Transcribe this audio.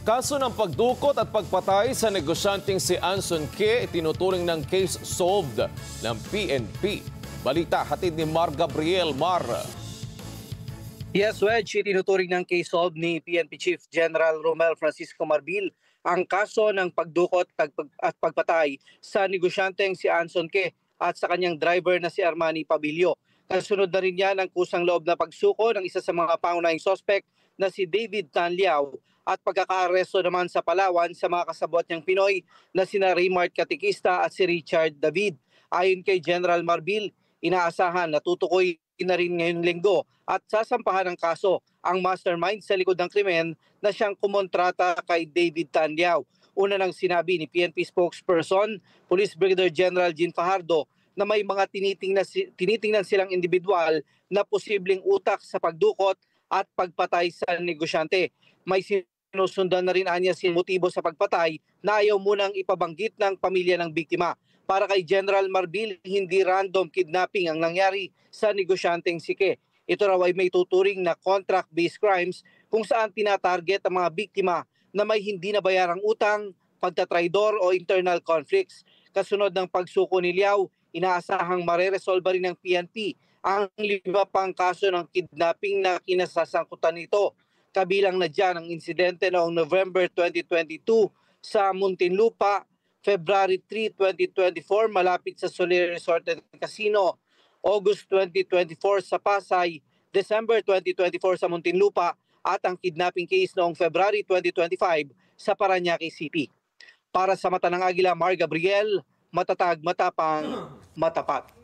Kaso ng pagdukot at pagpatay sa negosyanteng si Anson K. tinuturing ng case solved ng PNP. Balita hatid ni Mar Gabriel. Mar. Yes, Wedge, tinuturing ng case solved ni PNP Chief General Romel Francisco Marbil ang kaso ng pagdukot at pagpatay sa negosyanteng si Anson K. at sa kanyang driver na si Armani Pabilio. Kasunod na rin yan ang kusang loob na pagsuko ng isa sa mga pangunahing suspect na si David Tanliao at pagkakaaresto naman sa Palawan sa mga kasabot niyang Pinoy na sina Raymart Katikista at si Richard David. Ayon kay General Marbil, inaasahan na tutukoy na rin ngayong linggo at sasampahan ng kaso ang mastermind sa likod ng krimen na siyang kumontrata kay David Tanliao. Una nang sinabi ni PNP spokesperson, Police Brigadier General Jean Fajardo, na may mga tinitingnan silang individual na posibleng utak sa pagdukot at pagpatay sa negosyante. May sinusundan na rin anya si motibo sa pagpatay na ayaw munang ipabanggit ng pamilya ng biktima. Para kay General Marbil, hindi random kidnapping ang nangyari sa negosyanteng si K. Ito raw ay may tuturing na contract-based crimes kung saan tinatarget ang mga biktima na may hindi nabayarang utang, pagtatraidor o internal conflicts. Kasunod ng pagsuko ni Liao, inaasahang mareresolba rin ng PNP ang 5 pang kaso ng kidnapping na kinasasangkutan nito. Kabilang na dyan ang insidente noong November 2022 sa Muntinlupa, February 3, 2024 malapit sa Soler Resort and Casino, August 2024 sa Pasay, December 2024 sa Muntinlupa at ang kidnapping case noong February 2025 sa Parañaque City. Para sa Mata ng Agila, Mar Gabriel, matatag, matapang, matapat.